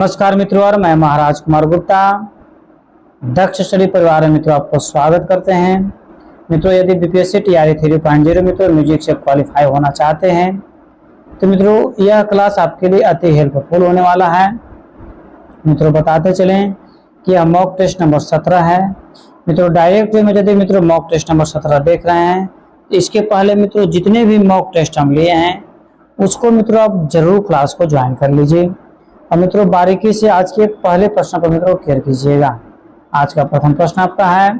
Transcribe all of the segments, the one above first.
नमस्कार मित्रों, और मैं महाराज कुमार गुप्ता दक्ष स्टडी परिवार में मित्रों आपको स्वागत करते हैं। मित्रों, यदि बीपीएससी टीआरई 3.0 मित्रों म्यूजिक से क्वालिफाई होना चाहते हैं तो मित्रों यह क्लास आपके लिए अति हेल्पफुल होने वाला है। मित्रों बताते चलें कि यह मॉक टेस्ट नंबर 17 है। मित्रों डायरेक्ट वे में यदि मित्रों मॉक टेस्ट नंबर 17 देख रहे हैं, इसके पहले मित्रों जितने भी मॉक टेस्ट हम लिए हैं उसको मित्रों आप जरूर क्लास को ज्वाइन कर लीजिए। और मित्रों बारीकी से आज के पहले प्रश्न पर मित्रों केयर कीजिएगा। आज का प्रथम प्रश्न आपका है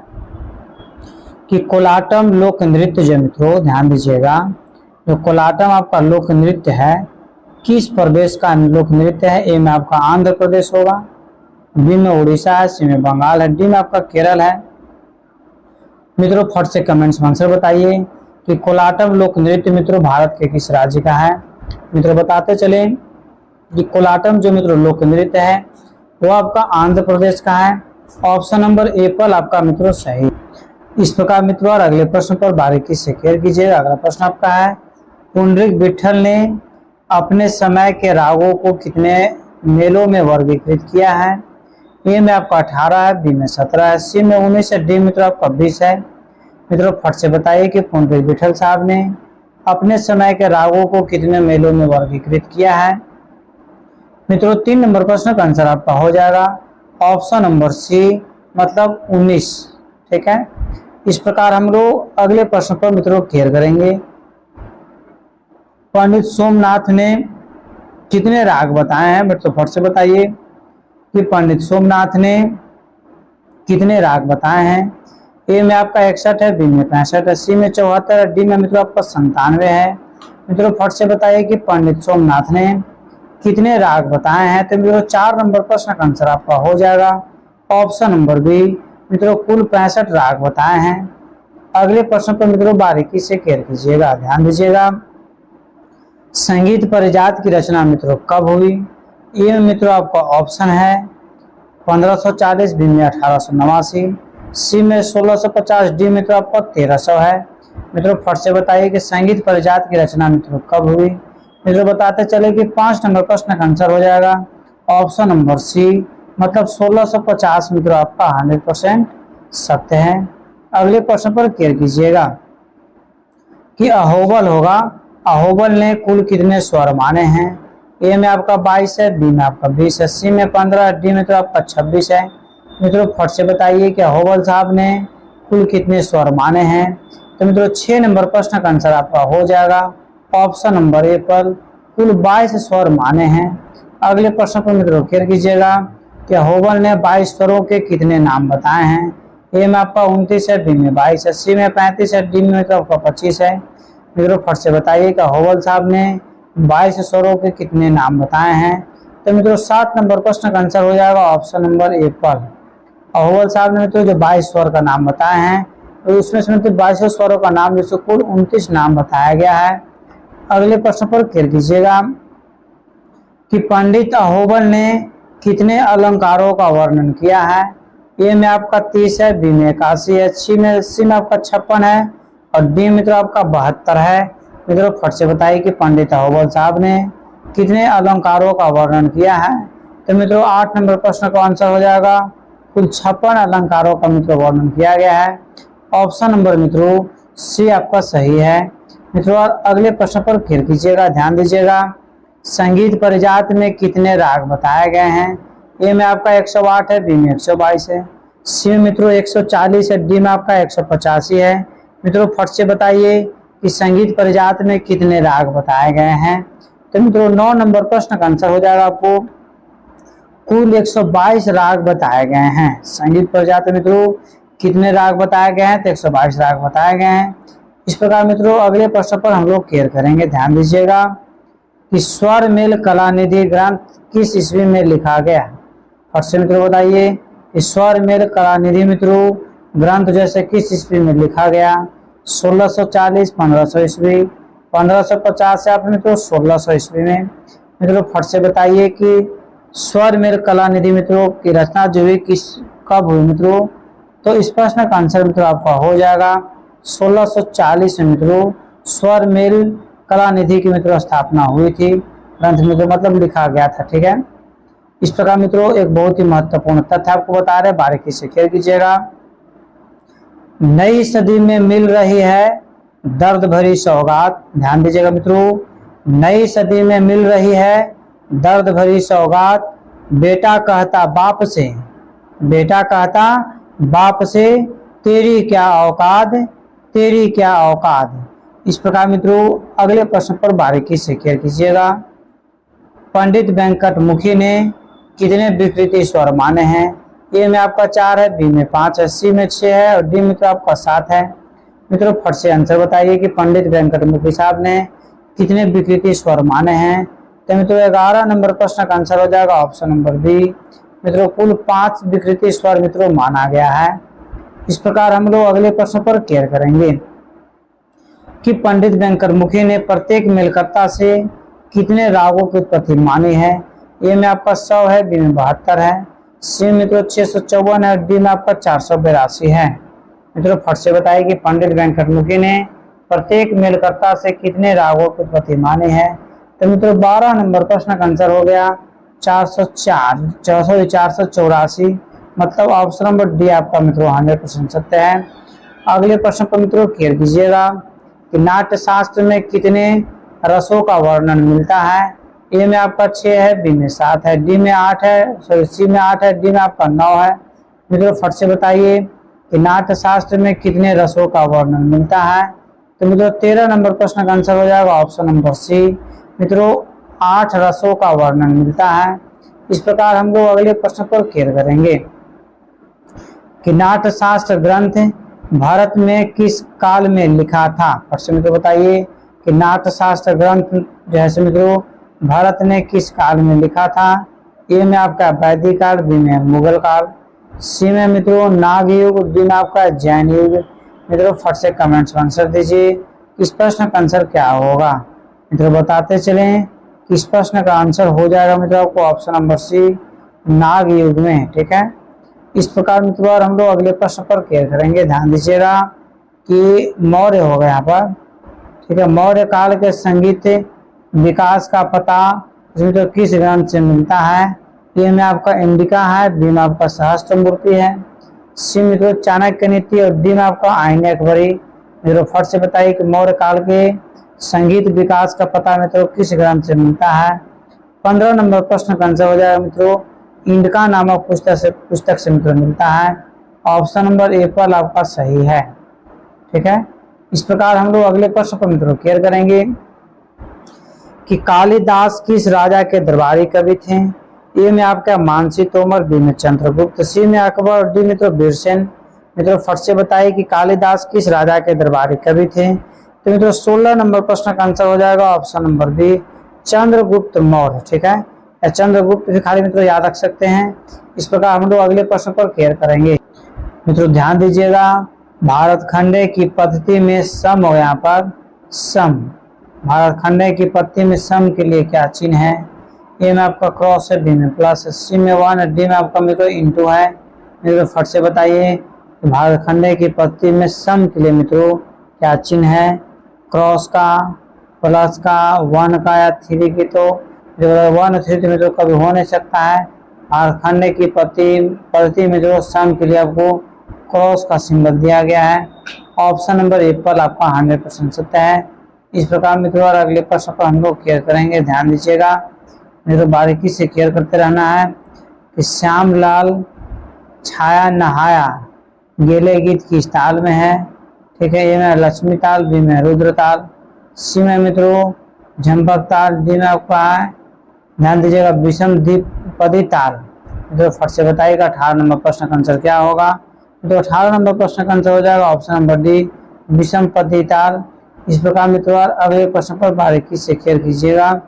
कि कोलाटम लोक नृत्य, जो मित्रों ध्यान दीजिएगा, जो कोलाटम आपका लोक नृत्य है किस प्रदेश का लोक नृत्य है? ए में आपका आंध्र प्रदेश होगा, बी में उड़ीसा है, सी में बंगाल है, डी में आपका केरल है। मित्रों फट से कमेंट्स में आंसर बताइए कि कोलाटम लोक नृत्य मित्रों भारत के किस राज्य का है। मित्रों बताते चले कि कोलाटम जो मित्रों लोक नृत्य है वो आपका आंध्र प्रदेश का है। ऑप्शन नंबर ए पर आपका मित्रों सही। इस प्रकार मित्रों और अगले प्रश्न पर बारीकी से केयर कीजिएगा। अगला प्रश्न आपका है, पुंडरीक विट्ठल ने अपने समय के रागों को कितने मेलों में वर्गीकृत किया है? ए में आपका 18 है, बी में 17 है, सी में 19 है, डी मित्रों आपका 20 है। मित्रों फट से बताइए कि पुंडरीक विट्ठल साहब ने अपने समय के रागों को कितने मेलों में वर्गीकृत किया है? मित्रों 3 नंबर प्रश्न का आंसर आपका हो जाएगा ऑप्शन नंबर सी, मतलब 19। ठीक है, इस प्रकार हम लोग अगले प्रश्न पर मित्रों केयर करेंगे। पंडित सोमनाथ ने कितने राग बताए हैं? मित्रों फट से बताइए कि पंडित सोमनाथ ने कितने राग बताए हैं। ए में आपका 61 है, बी में 65 है, सी में 74 है, डी में मित्रों आपका 97 है। मित्रों फट से बताइए कि पंडित सोमनाथ ने कितने राग बताए हैं। तो मित्रों 4 नंबर प्रश्न का आंसर आपका हो जाएगा ऑप्शन नंबर बी, मित्रों कुल 65 राग बताए हैं। अगले प्रश्न पर मित्रों बारीकी से केयर कीजिएगा, ध्यान दीजिएगा। संगीत परिजात की रचना मित्रों कब हुई? ये मित्रों आपका ऑप्शन है 1540, बी में 1889, सी में 1650, डी मित्रों आपका 1300 है। मित्रों फट से बताइए कि संगीत परिजात की रचना मित्रों कब हुई। मित्रों बताते चले कि 5 नंबर प्रश्न का आंसर हो जाएगा ऑप्शन नंबर सी, मतलब 1650 मित्रों आपका 100% सत्य है। अगले प्रश्न पर केयर कीजिएगा कि अहोबल होगा, अहोबल ने कुल कितने स्वर माने हैं? ए में आपका 22 है, बी में आपका 20 है, सी में 15, डी में तो आपका 26 है। मित्रों फट से बताइए कि अहोबल साहब ने कुल कितने स्वर माने हैं। तो मित्रों 6 नंबर प्रश्न का आंसर आपका हो जाएगा ऑप्शन नंबर ए पर कुल 22 स्वर माने हैं। अगले प्रश्न पर मित्रों केयर कीजिएगा कि अहोबल ने 22 स्वरों के कितने नाम बताए हैं। ए में आपका 29 है, बी में 22 है, सी में 35 है, डी में तो आपका 25 है। मित्रों फट से बताइए कि अहोबल साहब ने 22 स्वरों के कितने नाम बताए हैं। तो मित्रों 7 नंबर प्रश्न का आंसर हो जाएगा ऑप्शन नंबर ए पर। अहोबल साहब ने मित्रों जो 22 स्वर का नाम बताए हैं तो उसमें से मित्रों 22 स्वरों का नाम जिसको कुल 29 नाम बताया गया है। अगले प्रश्न पर केयर कीजिएगा कि पंडित अहोबल ने कितने अलंकारों का वर्णन किया है। ए में आपका 30 है, बी में 81 है, सी में आपका 56 है और डी मित्रों आपका 72 है। मित्रों फट से बताइए कि पंडित अहोबल साहब ने कितने अलंकारों का वर्णन किया है। तो मित्रों 8 नंबर प्रश्न का आंसर हो जाएगा कुल 56 अलंकारों का मित्रों वर्णन किया गया है। ऑप्शन नंबर मित्रों सी आपका सही है। मित्रों अगले प्रश्न पर केयर कीजिएगा, ध्यान दीजिएगा। संगीत परिजात में कितने राग बताए गए हैं? ए में आपका 108 है, बी में 122 है, सी में मित्रों 140 है, डी में आपका 185 है। मित्रों फट से बताइए कि संगीत परिजात में कितने राग बताए गए हैं। तो मित्रों 9 नंबर प्रश्न का आंसर हो जाएगा आपको कुल 122 राग बताए गए हैं। संगीत परिजात में मित्रों कितने राग बताए गए हैं? तो 122 राग बताए गए हैं। इस प्रकार मित्रों अगले प्रश्न पर हम लोग केयर करेंगे, ध्यान दीजिएगा कि स्वर मेल कलानिधि ग्रंथ किस ईस्वी में लिखा गया? और से मित्रों बताइए कि स्वर मेल कलानिधि मित्रों ग्रंथ जैसे किस ईस्वी में लिखा गया? 1640, 1500 ईस्वी, 1550 या फिर मित्रों 1600 ईस्वी में। मित्रों फट से बताइए कि स्वर मेल कलानिधि मित्रों की रचना जो हुई कब हुई मित्रों? तो इस प्रश्न का आंसर मित्रों आपका हो जाएगा 1640 में मित्रों स्वर मेल कलानिधि की मित्रों स्थापना हुई थी। ग्रंथ मित्रों मतलब लिखा गया था। ठीक है, इस प्रकार मित्रों एक बहुत ही महत्वपूर्ण तथ्य आपको बता रहे, बारीकी से खेल कीजिएगा। नई सदी में मिल रही है दर्द भरी सौगात। ध्यान दीजिएगा मित्रों, नई सदी में मिल रही है दर्द भरी सौगात। बेटा कहता बाप से, बेटा कहता बाप से, तेरी क्या औकात, तेरी क्या औकात। इस प्रकार मित्रों अगले प्रश्न पर बारीकी से खेल कीजिएगा। पंडित वेंकट मुखी ने कितने विकृति स्वर माने हैं? ए में आपका 4 है, बी में 5 है, सी में 6 है और डी में तो आपका 7 है। मित्रों फट से आंसर बताइए कि पंडित वेंकट मुखी साहब ने कितने विकृति स्वर माने हैं? तो मित्रों 11 नंबर प्रश्न का आंसर हो जाएगा ऑप्शन नंबर बी। मित्रों कुल 5 विकृति स्वर मित्रों माना गया है। इस प्रकार हम लोग अगले प्रश्न पर केयर करेंगे कि पंडित वेंकट मुखी ने प्रत्येक मेलकर्ता से कितने रागों की उत्पत्ति मानी है? ए में आपका 100 है, बी में 72 है, सी मित्रों 654 है और डी में आपका 482 है। मित्रों फट से बताइए कि पंडित वेंकट मुखी ने प्रत्येक मेलकर्ता से कितने रागों की उत्पत्ति मानी है? तो मित्रों 12 नंबर प्रश्न का आंसर हो गया 484, मतलब ऑप्शन नंबर डी आपका मित्रों 100% सत्य है। अगले प्रश्न पर मित्रों केयर कीजिएगा कि नाट्य शास्त्र में कितने रसों का वर्णन मिलता है? ए में आपका 6 है, बी में 7 है, डी में 8 है, सॉरी सी में 8 है, डी में आपका 9 है। मित्रों फट से बताइए कि नाट्य शास्त्र में कितने रसों का वर्णन मिलता है? तो मित्रों 13 नंबर प्रश्न का आंसर हो जाएगा ऑप्शन नंबर सी। मित्रों 8 रसों का वर्णन मिलता है। इस प्रकार हम लोग अगले प्रश्न पर केयर करेंगे कि नाट्य शास्त्र ग्रंथ भारत में किस काल में लिखा था? फट से मित्रों बताइए कि नाट्य शास्त्र ग्रंथ जैसे मित्रों भारत ने किस काल में लिखा था? ए में आपका वैदिक काल, बी में मुगल काल, सी में मित्रों नाग युग, डी में आपका जैन युग। मित्रों फट से कमेंट्स में आंसर दीजिए। इस प्रश्न का आंसर क्या होगा? मित्रों बताते चलें कि इस प्रश्न का आंसर हो जाएगा मित्रों आपको ऑप्शन नंबर सी, नाग युग में। ठीक है, इस प्रकार मित्रों हम लोग अगले प्रश्न पर केयर करेंगे। ध्यान दीजिएगा कि मौर्य होगा यहाँ पर। ठीक है, मौर्य काल के संगीत विकास का पता इसमें तो किस ग्रंथ से मिलता है? ए में आपका इंडिका है, बी में आपका सहस्त्र मूर्ति है, सी मित्रों चाणक्य नीति और डी में आपका आईन अकबरी। मित्रों फट से बताइए कि मौर्य काल के संगीत विकास का पता मित्रों किस ग्रंथ से मिलता है? 15 नंबर प्रश्न का आंसर हो जाएगा मित्रों इंडिका नामक पुस्तक से मित्रों मिलता है। ऑप्शन नंबर ए पर आपका सही है। ठीक है, इस प्रकार हम लोग अगले प्रश्न पर मित्रों केयर करेंगे कि कालिदास किस राजा के दरबारी कवि थे? ए में आपका मानसी तोमर, बी में चंद्रगुप्त, सी में अकबर और डी मित्रों बीरसेन। मित्रों फट से बताइए कि कालिदास किस राजा के दरबारी कवि थे? तो मित्रों 16 नंबर प्रश्न का आंसर हो जाएगा option number B, Chandragupta Maurya. ठीक है, या चंद्रगुप्त भी खाली मित्रों याद रख सकते हैं। इस प्रकार हम लोग अगले प्रश्न पर केयर करेंगे। मित्रों ध्यान दीजिएगा, भारत खंडे की पद्धति में सम हो, यहाँ पर सम, भारत खंडे की पद्धति में सम के लिए क्या चिन्ह है? ए में आपका क्रॉस है, बी में प्लस है, सी में 1 है, डी में आपका मित्रों इंटू है। मित्रों फट से बताइए भारत खंडे की पद्धति में सम के लिए मित्रों क्या चिन्ह है? क्रॉस का, प्लस का, 1 का या 3 की। तो 1 और 3 मित्रों कभी हो नहीं सकता है। भारत खंडे की पद्धति में जो सम के लिए आपको क्रॉस का सिंबल दिया गया है। ऑप्शन नंबर ए पर आपका 100% सत्य है। इस प्रकार मित्रों और अगले प्रश्न पर हम लोग केयर करेंगे। ध्यान दीजिएगा, मित्रों बारीकी से केयर करते रहना है कि श्यामलाल छाया नहाया गेले गीत किस ताल में है? ठीक है, ए में लक्ष्मी ताल, बी में रुद्र ताल, सी में मित्रों झंपक ताल, डी में आपका है ध्यान दीजिएगा विषम द्विपदी ताल। मित्रों फट से बताइएगा 18 नंबर प्रश्न का आंसर क्या होगा? तो 18 नंबर प्रश्न का आंसर हो जाएगा ऑप्शन नंबर डी, विषम पदी ताल। इस प्रकार मित्रों अगले प्रश्न पर बारीकी से केयर कीजिएगा।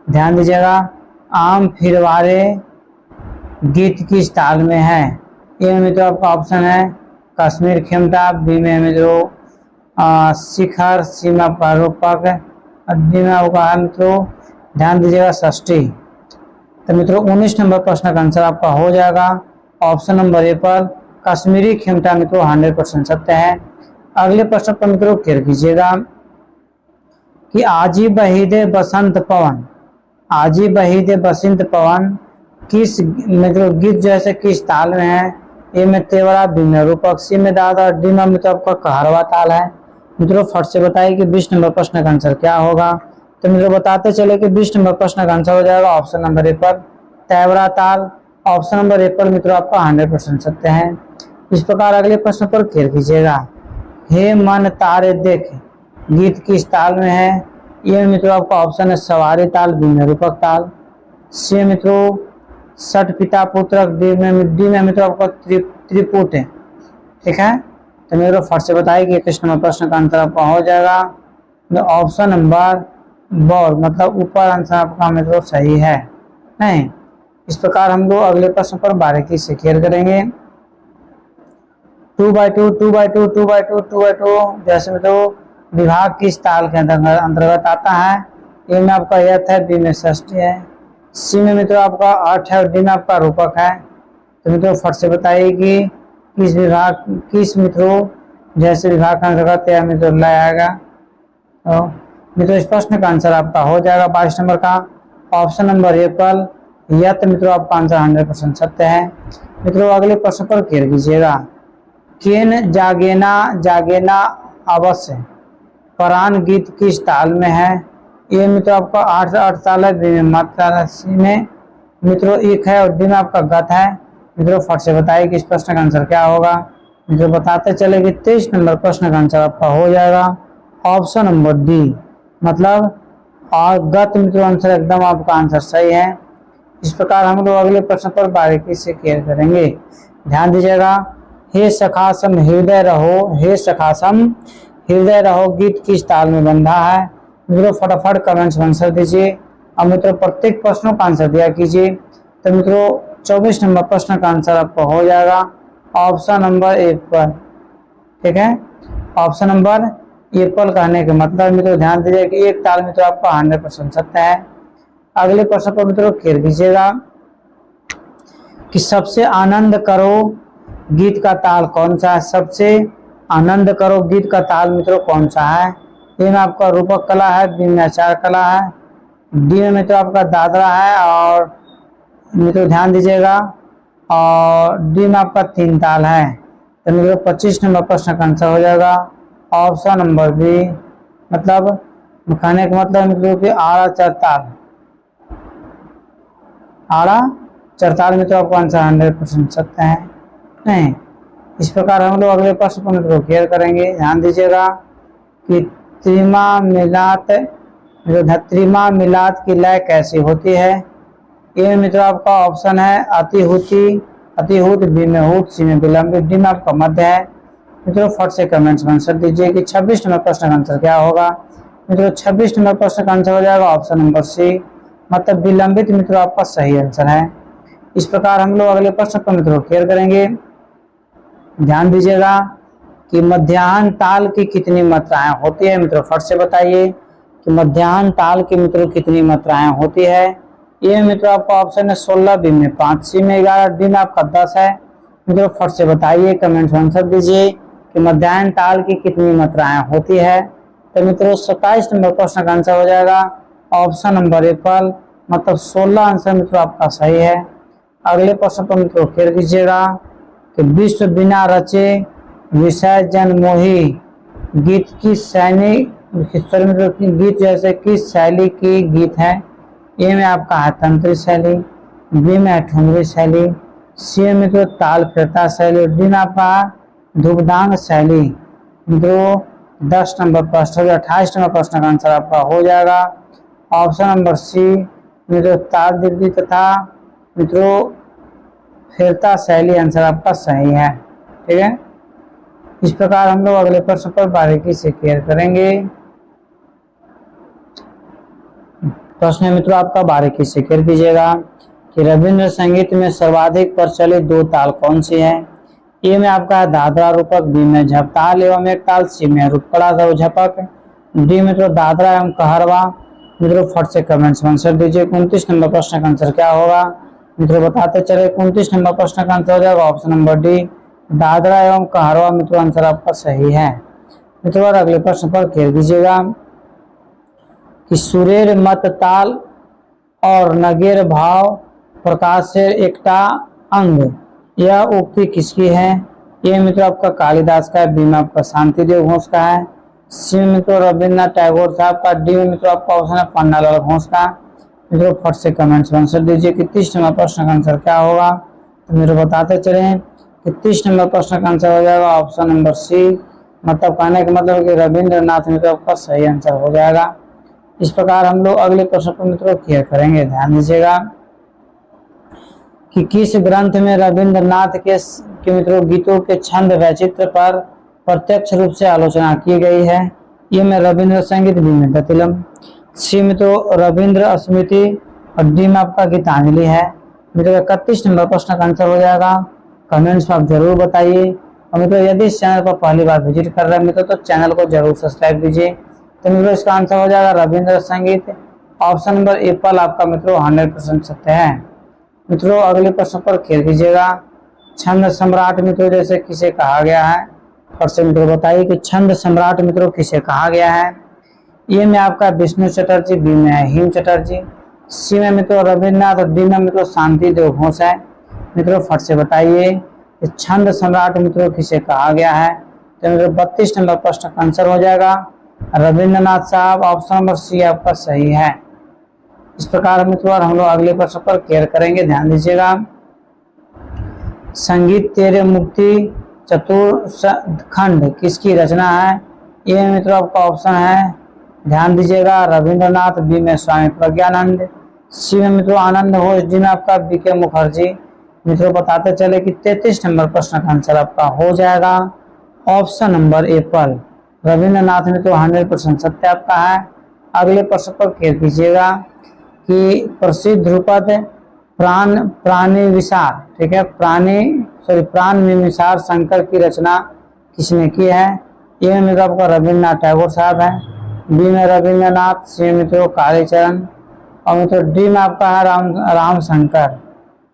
ध्यान दीजिएगा, आम फिरवारे गीत किस ताल में है? ए में मित्रों आपका ऑप्शन है कश्मीर खेमटा, बी में मित्रों शिखर, सी में आपका रूपक और डी में आपका है मित्रों ध्यान दीजिएगा षष्ठी। तो मित्रों 19 नंबर प्रश्न का आंसर आपका हो जाएगा ऑप्शन नंबर ए पर कश्मीरी खेमटा। मित्रों 100% सत्य है। अगले प्रश्न पर मित्रों केयर कीजिएगा कि आजी बहीदे बसंत पवन, आजी बहीदे बसंत पवन किस मतलब गीत जो है किस ताल में है। ए में तेवरा, बी में रूपक, सी में दादरा, डी में मित्रों आपका कहरवा ताल है। मित्रों फट से बताइए कि 20 नंबर प्रश्न का आंसर क्या होगा। तो मित्रों बताते चले कि 20 नंबर प्रश्न का आंसर हो जाएगा ऑप्शन नंबर ए पर तेवरा ताल। ऑप्शन नंबर ए पर मित्रों आपका 100% सत्य है। इस प्रकार अगले प्रश्न पर खेल कीजिएगा। हे मन तारे देख गीत किस ताल में है। ये मित्रों आपका ऑप्शन है सवारी ताल, बी में रूपक ताल, सी मित्रों सठ पिता पुत्रक, डी में मित्रों आपका त्रिपुट है। ठीक है, तो मित्रों फट से बताइए कि 21 नंबर प्रश्न का आंसर आपका हो जाएगा ऑप्शन नंबर बॉल, मतलब ऊपर आंसर आपका मित्रों सही है। नहीं, इस प्रकार हम लोग अगले प्रश्न पर बारीकी से खेल करेंगे। 2/2 2/2 2/2 2/2 जैसे मित्रों विभाग किस ताल के अंतर्गत आता है। ए में आपका यथ है, बी में षष्ठी है, सी में मित्रों आपका अठ है और डी में आपका रूपक है। तो मित्रों फट से बताइए कि किस मित्रों जैसे विभाग का अंतर्गत या मित्रों लय आएगा। तो मित्रों इस प्रश्न का आंसर आपका हो जाएगा 22 नंबर का ऑप्शन नंबर ए पर यथ। मित्रों आपका आंसर 100% सत्य है। मित्रों अगले प्रश्न पर खेल कीजिएगा। केन जागेना जागेना अवश्य परान गीत किस ताल में है। ये मित्रों आपका 8 ताल है, बी में मत ताल है, सी में मित्रों एक है और डी में आपका गत है। मित्रों फट से बताइए कि इस प्रश्न का आंसर क्या होगा। मित्रों बताते चले कि 23 नंबर प्रश्न का आंसर आपका हो जाएगा ऑप्शन नंबर डी, मतलब और गत। मित्रों आंसर एकदम आपका आंसर सही है। इस प्रकार हम लोग अगले प्रश्न पर बारीकी से क्लियर करेंगे। ध्यान दीजिएगा। हे सखासम हृदय रहो, हे सखासम हृदय रहो गीत किस ताल में बंधा है। मित्रों फटाफट कमेंट्स में आंसर दीजिए और मित्रों प्रत्येक प्रश्नों का आंसर दिया कीजिए। तो मित्रों 24 नंबर प्रश्न का आंसर आपको हो जाएगा ऑप्शन नंबर ए पर। ठीक है, ऑप्शन नंबर ए पर कहने के मतलब मित्रों ध्यान दीजिए कि एक ताल मित्रों आपका 100% सत्य है। अगले प्रश्न पर मित्रों खेल कीजिएगा कि सबसे आनंद करो गीत का ताल कौन सा है। सबसे आनंद करो गीत का ताल मित्रों कौन सा है। ए में आपका रूपक कला है, बी में आचार कला है, डी में मित्रों आपका दादरा है और मित्रों ध्यान दीजिएगा और डी में आपका 3 ताल है। तो मित्रों 25 नंबर प्रश्न का आंसर हो जाएगा ऑप्शन नंबर बी, मतलब कहने का मतलब मित्रों कि आड़ा चरताल, आड़ा चरताल मित्रों आपका आंसर 100% सत्य है। नहीं, इस प्रकार हम लोग अगले प्रश्न को मित्रों क्लियर करेंगे। ध्यान दीजिएगा कि त्रिमा मिलात की लय कैसी होती है। ए मित्रों आपका ऑप्शन है अतिहुत, बी में हुत, सी में विलंबित, डी में आपका मध्य है। मित्रों फट से कमेंट्स में आंसर दीजिए कि 26 नंबर प्रश्न का आंसर क्या होगा। मित्रों 26 नंबर प्रश्न का आंसर हो जाएगा ऑप्शन नंबर सी, मतलब विलंबित मित्रों आपका सही आंसर है। इस प्रकार हम लोग अगले प्रश्न पर मित्रों क्लियर करेंगे। ध्यान दीजिएगा कि मध्याह्न ताल की कितनी मात्राएं होती है। मित्रों फट से बताइए कि मध्याह्न ताल की मित्रों कितनी मात्राएं होती है। ये मित्रों आपका ऑप्शन है 16, बी में 5, सी में 11, डी में आपका 10 है। मित्रों फट से बताइए, कमेंट में आंसर दीजिए कि मध्याह्न ताल की कितनी मात्राएं होती है। तो मित्रों 27 नंबर प्रश्न का आंसर हो जाएगा ऑप्शन नंबर ए पर, मतलब 16 आंसर मित्रों आपका सही है। अगले प्रश्न पर मित्रों क्लियर कीजिएगा कि विश्व बिना रचे विषय जन मोही गीत की गीत जैसे किस शैली की गीत है। ए में आपका है तंत्री शैली, बी में है ठुमरी शैली, सी में मित्रों ताल फिरता शैली, डी में आपका धुपदांग शैली। मित्रों 10 नंबर प्रश्न 28 नंबर प्रश्न का आंसर आपका हो जाएगा ऑप्शन नंबर सी, मित्रों ताल दिव्य तथा मित्रों फिरता शैली आंसर आपका सही है। ठीक है, इस प्रकार हम लोग अगले प्रश्न पर बारीकी से क्लियर करेंगे। प्रश्न मित्रों आपका बारीकी से क्लियर कीजिएगा कि रविंद्र संगीत में सर्वाधिक प्रचलित 2 ताल कौन सी है। ए में आपका दादरा रूपक, बी में झपताल एवं एक ताल, सी में रूपकड़ा झपक, डी मित्रों दादरा एवं कहरवा। मित्रों फट से कमेंट्स में आंसर दीजिए। 29 नंबर प्रश्न का आंसर क्या होगा। मित्रों बताते चले 29 नंबर प्रश्न का आंसर हो जाएगा ऑप्शन नंबर डी, दादरा एवं कहरवा। मित्रों आंसर आपका सही है। मित्रों अगले प्रश्न पर क्लियर कीजिएगा कि सुरेर मत ताल और नगेर भाव प्रकाश से एकटा अंग, यह उक्ति किसकी है? ये मित्रों आपका कालिदास का है, बी में आपका शांतिदेव घोष का है, सी में मित्रों रविन्द्रनाथ टैगोर साहब का, डी में मित्रों आपका ऑप्शन है पन्नालाल घोष का। मित्रों फट से कमेंट्स में आंसर दीजिए कि 30 नंबर प्रश्न का आंसर क्या होगा। तो मित्रों बताते चले कि 30 नंबर प्रश्न का आंसर हो जाएगा ऑप्शन नंबर सी, मतलब कहने का मतलब कि रविन्द्रनाथ मित्रों आपका सही आंसर हो जाएगा। इस प्रकार हम लोग अगले प्रश्न को मित्रों क्लियर करेंगे। ध्यान दीजिएगा कि किस ग्रंथ में रविन्द्रनाथ के मित्रों गीतों के छंद वैचित्र पर प्रत्यक्ष रूप से आलोचना की गई है? ये में रविंद्र संगीत, बी में दतिलम, सी में तो रविंद्र स्मृति और डी में आपका गीतांजलि है। मित्रों 31 नंबर प्रश्न का आंसर हो जाएगा। कमेंट्स में आप जरूर बताइए। और मित्रों यदि इस चैनल पर पहली बार विजिट कर रहे हैं मित्रों तो चैनल को जरूर सब्सक्राइब कीजिए। तो मित्रों इसका आंसर हो जाएगा रविंद्र संगीत। ऑप्शन नंबर ए पर आपका मित्रों 100% सत्य है। मित्रों अगले प्रश्न पर खेल कीजिएगा। छंद सम्राट मित्रों जैसे किसे कहा गया है? और से मित्रों बताइए कि छंद सम्राट मित्रों किसे कहा गया है? ए में आपका विष्णु चटर्जी, बी में है हिम चटर्जी, सी में मित्रों रविन्द्रनाथ और डी में मित्रों शांतिदेव घोष है। मित्रों फट से बताइए कि छंद सम्राट मित्रों किसे कहा गया है? तो मित्रों 32 नंबर प्रश्न का आंसर हो जाएगा रविन्द्रनाथ साहब। ऑप्शन नंबर सी आपका सही है। इस प्रकार मित्रों हम लोग अगले प्रश्न पर केयर करेंगे। ध्यान दीजिएगा। संगीत तेरे मुक्ति चतुर्खंड किसकी रचना है? ये मित्रों आपका ऑप्शन है, ध्यान दीजिएगा, रविन्द्रनाथ, बी में स्वामी प्रज्ञानंद, सी में मित्रों आनंद घोष, डी में आपका बीके मुखर्जी। मित्रों बताते चले कि 33 नंबर प्रश्न का आंसर आपका हो जाएगा ऑप्शन नंबर ए पर रविन्द्रनाथ मित्रों 100% सत्य आपका है। अगले प्रश्न पर केयर कीजिएगा कि प्रसिद्ध ध्रुपद प्राणिविसार, ठीक है, प्राणिविसार शंकर की रचना किसने की है? ए में मित्रों आपका रविन्द्रनाथ टैगोर साहब है, बी में रविन्द्रनाथ, सी में मित्रों कालीचरण और मित्रों डी में आपका है राम शंकर।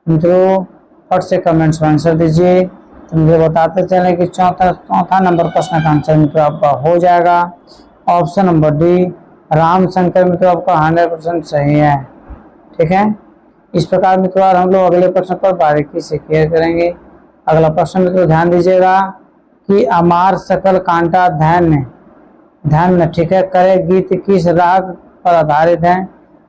मित्रों फट से कमेंट्स में आंसर दीजिए। तो मुझे बताते चले कि चौथा नंबर प्रश्न का आंसर मित्रों आपका हो जाएगा option number D Ram Shankar. मित्रों आपका 100% सही है। ठीक है। इस प्रकार मित्रों हम लोग अगले प्रश्न पर बारीकी से क्लियर करेंगे। अगला प्रश्न मित्रों ध्यान दीजिएगा कि अमार सकल कांटा ध्यान, ठीक है, करे गीत किस राग पर आधारित है?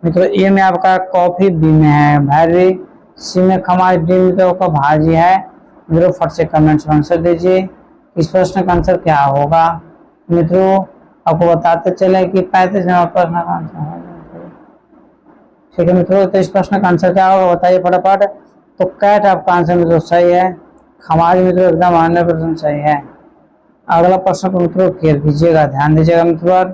मित्रों ए में आपका कॉफी, बी में है भैरवी, सी में खमाज, डी में तो आपका भाजी है। मित्रों फट से कमेंट्स में आंसर दीजिए। इस प्रश्न का आंसर क्या होगा? मित्रों आपको बताते चले कि 35 नंबर प्रश्न का आंसर है। ठीक है मित्रों, तो इस प्रश्न का आंसर क्या होगा बताइए फटाफट। तो कैट आपका आंसर मित्रों सही है। खमाज मित्रों एकदम 100% सही है। अगला प्रश्न को मित्रों क्लियर कीजिएगा, ध्यान दीजिएगा मित्रों।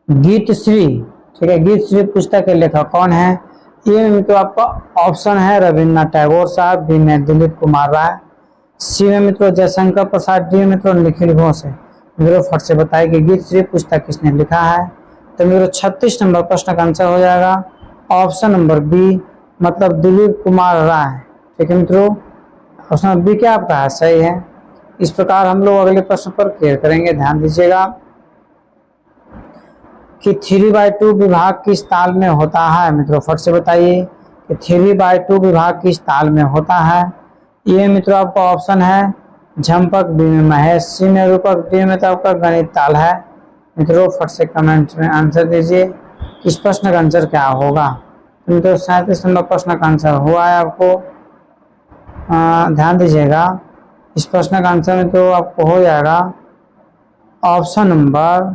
गीत श्री, ठीक है, गीत श्री पुस्तक के लेखक कौन है? ये मित्रों आपका ऑप्शन है रविन्द्रनाथ टैगोर साहब, बी में दिलीप कुमार राय, सी में मित्रों जयशंकर प्रसाद, डी में मित्रों निखिल घोष है। मित्रों फट से बताइए कि गीत श्री पुस्तक किसने लिखा है? तो मित्रों 36 नंबर प्रश्न का आंसर हो जाएगा ऑप्शन नंबर बी, मतलब दिलीप कुमार राय। ठीक है मित्रों, ऑप्शन बी क्या आपका है? सही है। इस प्रकार हम लोग अगले प्रश्न पर क्लियर करेंगे। ध्यान दीजिएगा कि 3/2 विभाग किस ताल में होता है? मित्रों फट से बताइए कि 3/2 विभाग किस ताल में होता है? ये मित्रों आपका ऑप्शन है झंपक, बी में महेश, सी में रूपक, डी में तो आपका गणित ताल है। मित्रों फट से कमेंट में आंसर दीजिए। इस प्रश्न का आंसर क्या होगा? मित्रों 37 नंबर प्रश्न का आंसर हुआ है आपको। ध्यान दीजिएगा। इस प्रश्न का आंसर में तो आपको हो जाएगा ऑप्शन नंबर,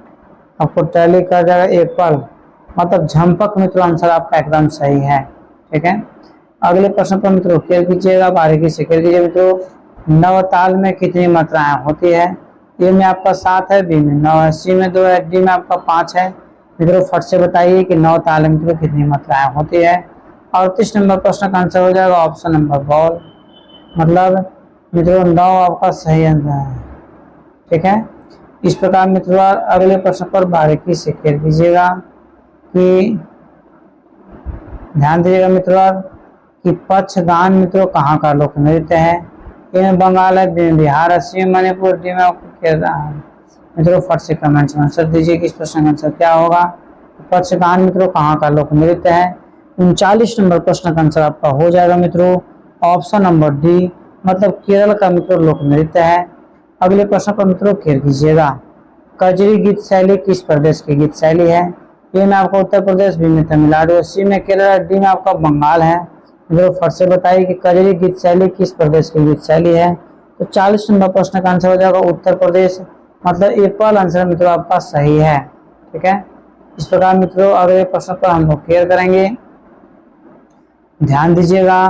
आपको टैली कर जाएगा एप्पल, मतलब झंपक। मित्रों आंसर आपका एकदम सही है। ठीक है। अगले प्रश्न पर मित्रों क्लियर कीजिएगा, बारीकी से क्लियर कीजिए। मित्रों नवताल में कितनी मात्राएं होती है? ए में आपका 7 है, बी में 9 है, सी में 2 है, डी में आपका 5 है। मित्रों फट से बताइए कि नवताल में मित्रों कितनी मात्राएं होती है? 38 नंबर प्रश्न का आंसर हो जाएगा ऑप्शन नंबर बॉल, मतलब मित्रों 9 आपका सही आंसर है। ठीक है। इस प्रकार मित्रों अगले प्रश्न पर बारीकी से क्लियर कीजिएगा कि ध्यान दीजिएगा मित्रों कि पक्षगान मित्रों कहाँ का लोक नृत्य है? ए में बंगाल है, बी में बिहार है, सी में मणिपुर, डी में आपको केरला है। मित्रों फट से कमेंट्स में आंसर दीजिए कि इस प्रश्न का आंसर क्या होगा। पक्षगान मित्रों कहाँ का लोक नृत्य है? 39 नंबर प्रश्न का आंसर आपका हो जाएगा मित्रों ऑप्शन नंबर डी, मतलब केरल का मित्रों लोक नृत्य है। अगले प्रश्न पर मित्रों खेल कीजिएगा। कजरी गीत शैली किस प्रदेश की गीत शैली है? ए में आपका उत्तर प्रदेश, बी में तमिलनाडु, सी में केरल, डी में आपका बंगाल है। मित्रों फिर से बताइए कि कजरी गीत शैली किस प्रदेश की गीत शैली है? तो 40 नंबर प्रश्न का आंसर हो जाएगा उत्तर प्रदेश, मतलब ए पहला आंसर मित्रों आपका सही है। ठीक है, इस प्रकार मित्रों अगले प्रश्न पर हम लोग क्लियर करेंगे। ध्यान दीजिएगा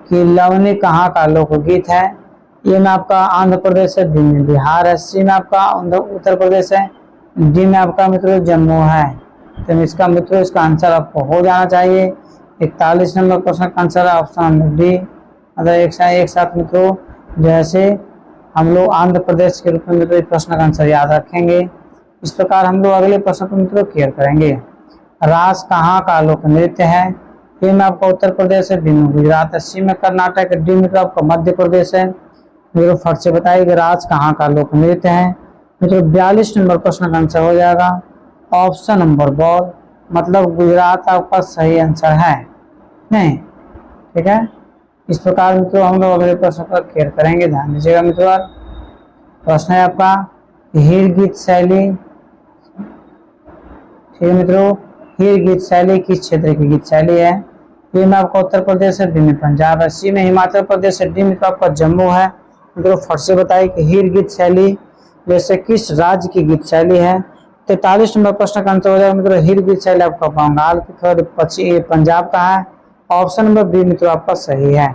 कि लवनी कहाँ का लोकगीत है? ए में आपका आंध्र प्रदेश है, बी में बिहार है, सी में आपका उत्तर प्रदेश है, डी में आपका मित्रों जम्मू है। तो इसका मित्रों इसका आंसर आपको हो जाना चाहिए 41 नंबर प्रश्न का आंसर है ऑप्शन नंबर डी, मतलब एक साथ मित्रों जैसे हम लोग आंध्र प्रदेश के रूप में मित्रों इस प्रश्न का आंसर याद रखेंगे। इस प्रकार हम लोग अगले प्रश्न को मित्रों क्लियर करेंगे। रास कहाँ का लोक नृत्य है? ए में आपका उत्तर प्रदेश है, बी में गुजरात है, सी में कर्नाटक है, डी में आपका मध्य प्रदेश है। मित्रों फट से बताइए कि राज कहाँ का लोक नृत्य है? मित्रों 42 नंबर प्रश्न का आंसर हो जाएगा ऑप्शन नंबर बी, मतलब गुजरात आपका सही आंसर है। नहीं, ठीक है, इस प्रकार मित्रों हम लोग अगले प्रश्न पर क्लियर करेंगे। ध्यान दीजिएगा मित्रों, प्रश्न है आपका हीर गीत शैली, ठीक है मित्रों, हीर गीत शैली किस क्षेत्र की गीत शैली है? ए में आपका उत्तर प्रदेश है, बी में पंजाब है, सी में हिमाचल प्रदेश है, डी में तो आपका जम्मू है। मित्रों फट से बताइए कि हीर गीत शैली जैसे किस राज्य की गीत शैली है? 43 नंबर प्रश्न का आंसर हो जाएगा मित्रों हीर गीत शैली आपका बंगाल की, फिर पंजाब का है। ऑप्शन नंबर बी मित्रों आपका सही है।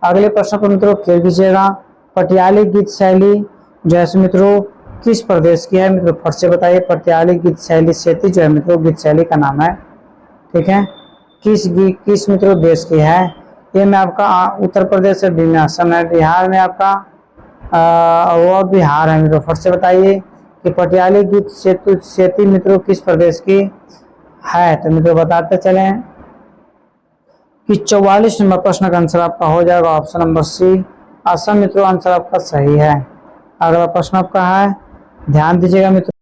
अगले प्रश्न को मित्रों क्लियर कीजिएगा। पटियाली गीत शैली जैसे मित्रों किस प्रदेश की है? मित्रों फट से बताइए। पटियाली गीत शैली सेती जो है मित्रों गीत शैली का नाम है। ठीक है, किस मित्रों देश की है? ए में आपका उत्तर प्रदेश है, बी में असम है, बिहार में आपका वो बिहार है। मित्रों फट से बताइए कि पटियाली गीत सेती मित्रों किस प्रदेश की है? तो मित्रों बताते चले कि 44 नंबर प्रश्न का आंसर आपका हो जाएगा ऑप्शन नंबर सी, असम मित्रों आंसर आपका सही है। अगला प्रश्न आपका है, ध्यान दीजिएगा मित्रों।